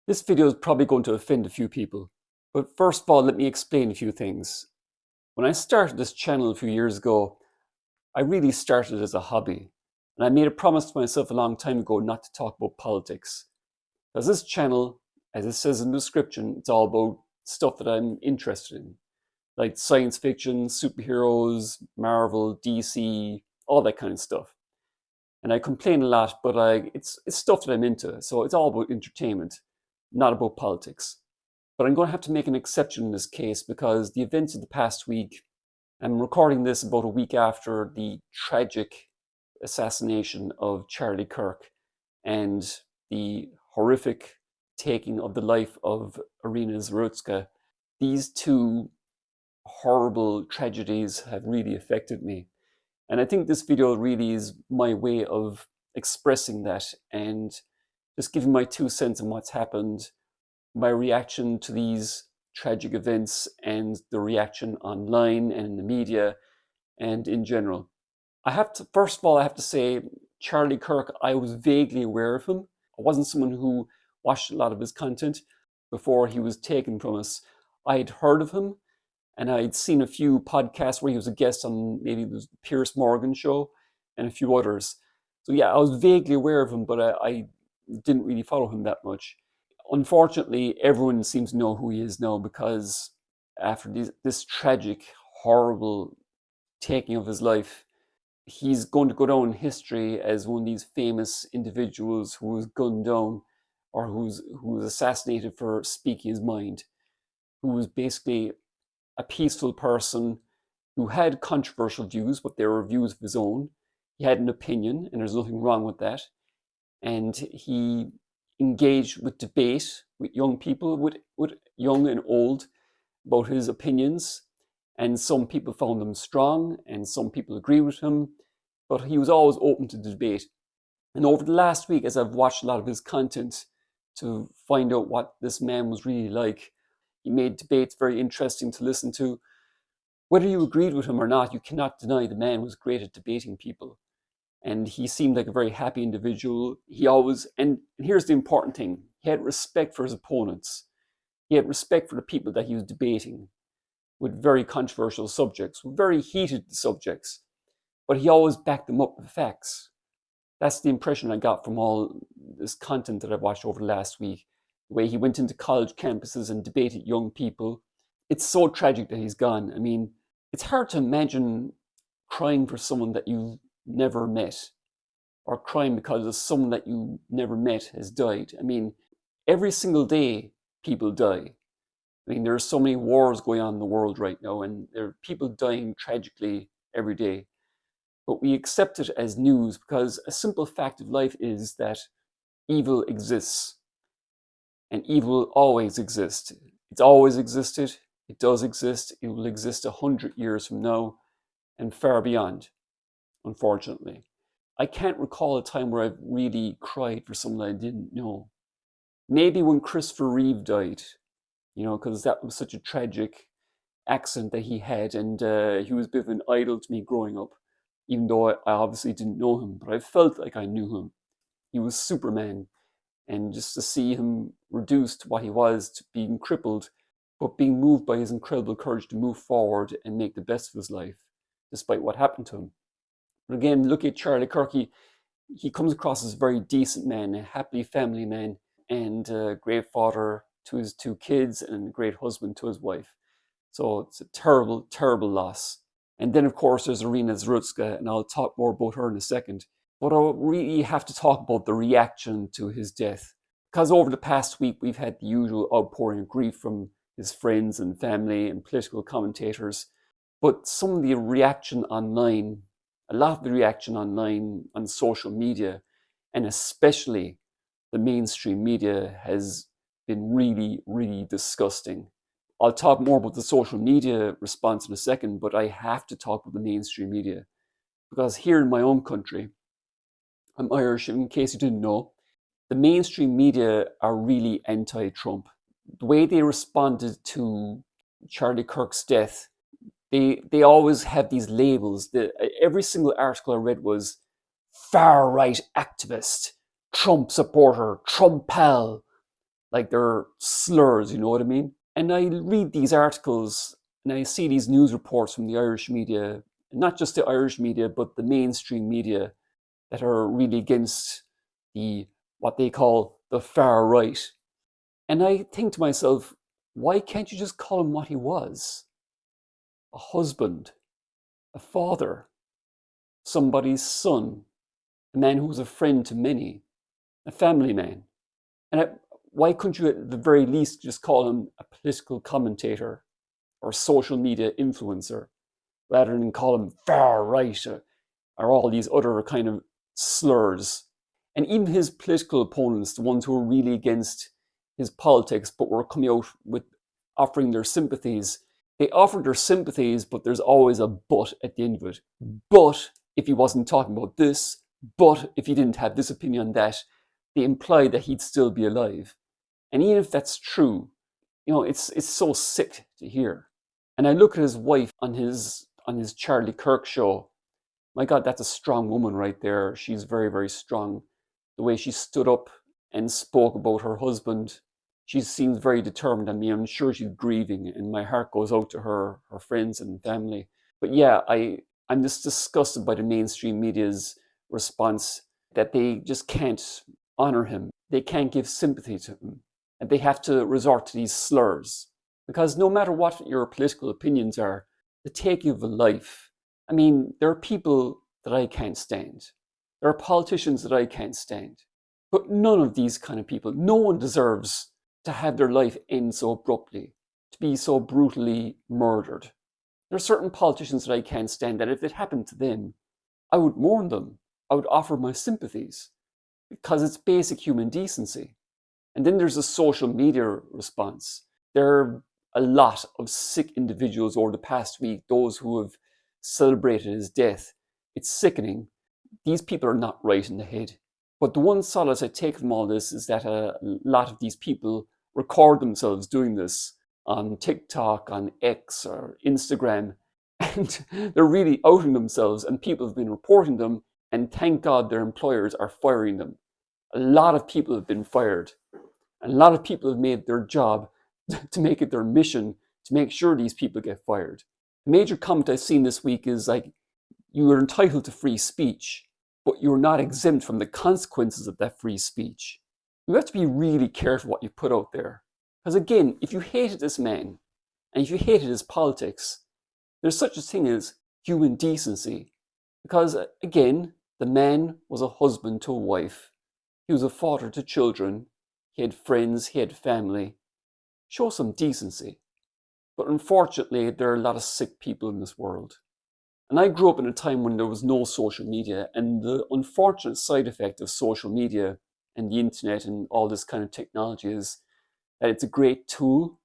This video is probably going to offend a few people, but first of all, let me explain a few things. When I started this channel a few years ago, I really started as a hobby, and I made a promise to myself a long time ago not to talk about politics. Because this channel, as it says in the description, it's all about stuff that I'm interested in, like science fiction, superheroes, Marvel, DC, all that kind of stuff. And I complain a lot, but it's stuff that I'm into, so it's all about entertainment, not about politics. But I'm going to have to make an exception in this case because the events of the past week, I'm recording this about a week after the tragic assassination of Charlie Kirk and the horrific taking of the life of Iryna Zarutska. These two horrible tragedies have really affected me. And I think this video really is my way of expressing that and just giving my 2 cents on what's happened, my reaction to these tragic events and the reaction online and in the media and in general. First of all, I have to say, Charlie Kirk, I was vaguely aware of him. I wasn't someone who watched a lot of his content before he was taken from us. I had heard of him and I'd seen a few podcasts where he was a guest on maybe the Piers Morgan show and a few others. So yeah, I was vaguely aware of him, but I didn't really follow him that much. Unfortunately, everyone seems to know who he is now because after this tragic, horrible taking of his life, he's going to go down in history as one of these famous individuals who was gunned down or who was assassinated for speaking his mind, who was basically a peaceful person who had controversial views, but they were views of his own. He had an opinion, and there's nothing wrong with that. And he engaged with debate with young people, with young and old, about his opinions. And some people found them strong, and some people agreed with him. But he was always open to debate. And over the last week, as I've watched a lot of his content to find out what this man was really like, he made debates very interesting to listen to. Whether you agreed with him or not, you cannot deny the man was great at debating people. And he seemed like a very happy individual. And here's the important thing, he had respect for his opponents. He had respect for the people that he was debating with very controversial subjects, very heated subjects. But he always backed them up with facts. That's the impression I got from all this content that I've watched over the last week. The way he went into college campuses and debated young people. It's so tragic that he's gone. I mean, it's hard to imagine crying for someone that you've never met, or crying because someone that you never met has died. I mean, every single day people die. I mean, there are so many wars going on in the world right now, and there are people dying tragically every day. But we accept it as news because a simple fact of life is that evil exists. And evil will always exist. It's always existed. It does exist. It will exist 100 years from now and far beyond, unfortunately. I can't recall a time where I've really cried for someone I didn't know. Maybe when Christopher Reeve died, because that was such a tragic accident that he had, and he was a bit of an idol to me growing up, even though I obviously didn't know him, but I felt like I knew him. He was Superman, and just to see him reduced to what he was, to being crippled, but being moved by his incredible courage to move forward and make the best of his life, despite what happened to him. But again, look at Charlie Kirk. He comes across as a very decent man, a happy family man, and a great father to his 2 kids and a great husband to his wife. So it's a terrible, terrible loss. And then, of course, there's Iryna Zarutska, and I'll talk more about her in a second. But I really have to talk about the reaction to his death. Because over the past week, we've had the usual outpouring of grief from his friends and family and political commentators. But some of the reaction online, a lot of the reaction online on social media, and especially the mainstream media, has been really, really disgusting. I'll talk more about the social media response in a second, but I have to talk about the mainstream media. Because here in my own country, I'm Irish, in case you didn't know, the mainstream media are really anti-Trump. The way they responded to Charlie Kirk's death, they always have these labels. Every single article I read was far-right activist, Trump supporter, Trump pal. like they're slurs, you know what I mean? And I read these articles and I see these news reports from the Irish media, not just the Irish media, but the mainstream media that are really against the what they call the far right. And I think to myself, why can't you just call him what he was? A husband, a father, somebody's son, a man who was a friend to many, a family man. Why couldn't you at the very least just call him a political commentator or social media influencer rather than call him far right or all these other kind of slurs? And even his political opponents, the ones who were really against his politics but were coming out with offering their sympathies, they offered their sympathies, but there's always a but at the end of it. But if he wasn't talking about this, but if he didn't have this opinion on that, they imply that he'd still be alive. And even if that's true, it's so sick to hear. And I look at his wife on his Charlie Kirk show. My God, that's a strong woman right there. She's very, very strong. The way she stood up and spoke about her husband, she seems very determined. I mean, I'm sure she's grieving, and my heart goes out to her friends and family. But yeah, I'm just disgusted by the mainstream media's response that they just can't honor him. They can't give sympathy to him. And they have to resort to these slurs. Because no matter what your political opinions are, the taking of a life, I mean, there are people that I can't stand. There are politicians that I can't stand. But none of these kind of people, no one deserves to have their life end so abruptly, to be so brutally murdered. There are certain politicians that I can't stand that if it happened to them, I would mourn them. I would offer my sympathies because it's basic human decency. And then there's a social media response. There are a lot of sick individuals over the past week, those who have celebrated his death. It's sickening. These people are not right in the head. But the one solace I take from all this is that a lot of these people record themselves doing this on TikTok, on X or Instagram, and they're really outing themselves, and people have been reporting them, and thank God their employers are firing them. A lot of people have been fired. And a lot of people have made their job to make it their mission to make sure these people get fired. A major comment I've seen this week is like, you are entitled to free speech, but you're not exempt from the consequences of that free speech. You have to be really careful what you put out there. Because again, if you hated this man, and if you hated his politics, there's such a thing as human decency. Because again, the man was a husband to a wife. He was a father to children. He had friends, he had family. Show some decency. But unfortunately, there are a lot of sick people in this world. And I grew up in a time when there was no social media, and the unfortunate side effect of social media and the internet and all this kind of technology is that it's a great tool,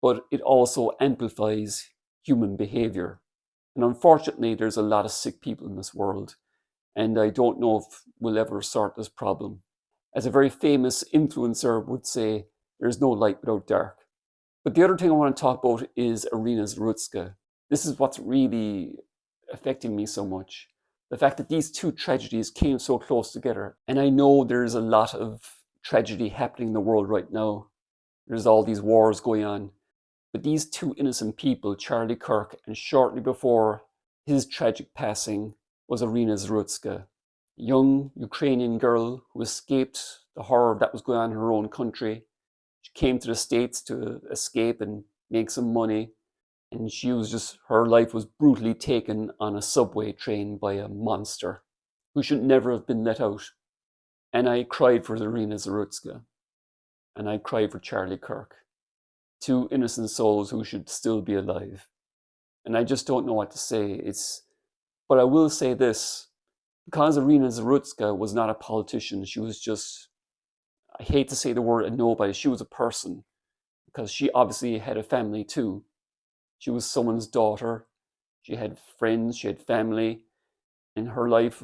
but it also amplifies human behavior. And unfortunately, there's a lot of sick people in this world, and I don't know if we'll ever sort this problem. As a very famous influencer would say, there's no light without dark. But the other thing I want to talk about is Iryna Zarutska. This is what's really affecting me so much. The fact that these two tragedies came so close together. And I know there's a lot of tragedy happening in the world right now. There's all these wars going on. But these two innocent people, Charlie Kirk, and shortly before his tragic passing was Iryna Zarutska, a young Ukrainian girl who escaped the horror that was going on in her own country. She came to the States to escape and make some money. And her life was brutally taken on a subway train by a monster who should never have been let out. And I cried for Iryna Zarutska. And I cried for Charlie Kirk. Two innocent souls who should still be alive. And I just don't know what to say. But I will say this. Because Iryna Zarutska was not a politician, she was just, I hate to say the word a nobody, she was a person. Because she obviously had a family too. She was someone's daughter. She had friends, she had family. And she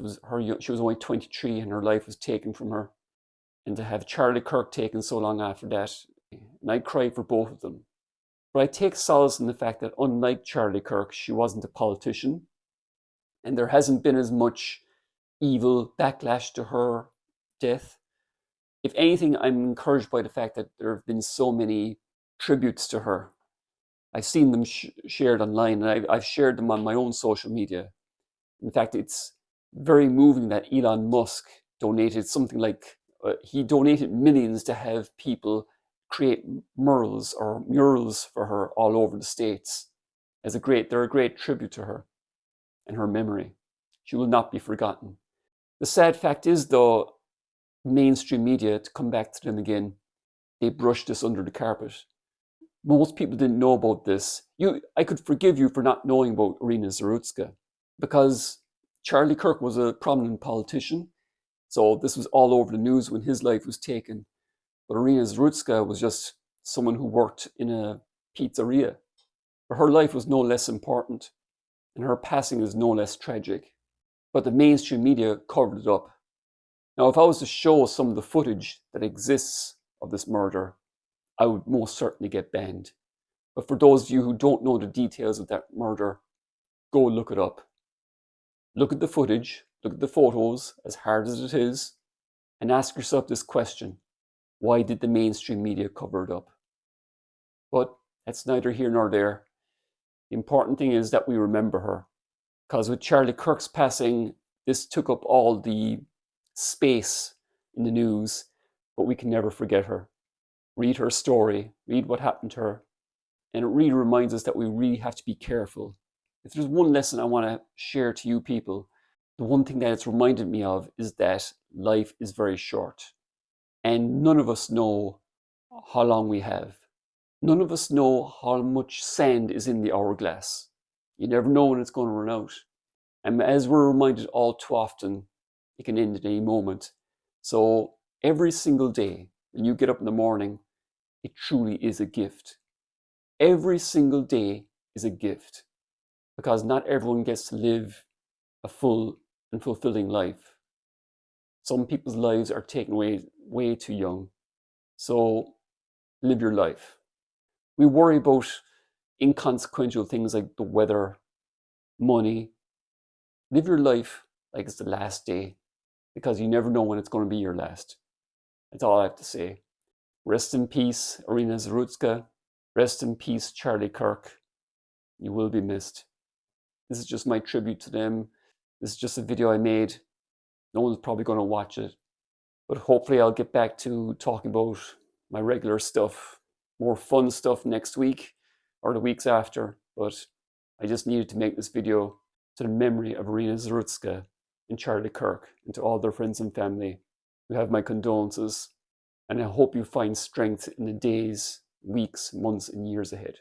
was only 23 and her life was taken from her. And to have Charlie Kirk taken so long after that, and I cried for both of them. But I take solace in the fact that unlike Charlie Kirk, she wasn't a politician. And there hasn't been as much evil backlash to her death. If anything, I'm encouraged by the fact that there have been so many tributes to her. I've seen them shared online, and I've shared them on my own social media. In fact, it's very moving that Elon Musk donated something like, he donated millions to have people create murals for her all over the States. They're a great tribute to her and her memory. She will not be forgotten. The sad fact is, though, mainstream media, to come back to them again, they brushed this under the carpet. Most people didn't know about this. I could forgive you for not knowing about Iryna Zarutska, because Charlie Kirk was a prominent politician, so this was all over the news when his life was taken. But Iryna Zarutska was just someone who worked in a pizzeria. But her life was no less important, and her passing is no less tragic. But the mainstream media covered it up. Now, if I was to show some of the footage that exists of this murder, I would most certainly get banned. But for those of you who don't know the details of that murder, go look it up. Look at the footage, look at the photos, as hard as it is, and ask yourself this question: why did the mainstream media cover it up? But that's neither here nor there. The important thing is that we remember her, because with Charlie Kirk's passing, this took up all the space in the news, but we can never forget her. Read her story, read what happened to her, and it really reminds us that we really have to be careful. If there's one lesson I want to share to you people, the one thing that it's reminded me of is that life is very short, and none of us know how long we have. None of us know how much sand is in the hourglass. You never know when it's going to run out. And as we're reminded all too often, it can end at any moment. So every single day, when you get up in the morning, it truly is a gift. Every single day is a gift, because not everyone gets to live a full and fulfilling life. Some people's lives are taken away way too young. So live your life. We worry about inconsequential things like the weather, money. Live your life like it's the last day, because you never know when it's going to be your last. That's all I have to say. Rest in peace, Iryna Zarutska. Rest in peace, Charlie Kirk. You will be missed. This is just my tribute to them. This is just a video I made. No one's probably going to watch it. But hopefully I'll get back to talking about my regular stuff, more fun stuff next week or the weeks after. But I just needed to make this video to the memory of Iryna Zarutska and Charlie Kirk, and to all their friends and family who have my condolences. And I hope you find strength in the days, weeks, months, and years ahead.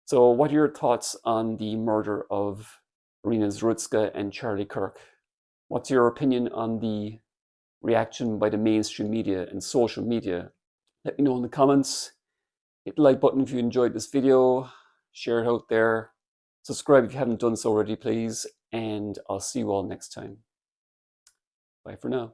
So what are your thoughts on the murder of Iryna Zarutska and Charlie Kirk? What's your opinion on the reaction by the mainstream media and social media? Let me know in the comments. Hit the like button if you enjoyed this video. Share it out there. Subscribe if you haven't done so already, please. And I'll see you all next time. Bye for now.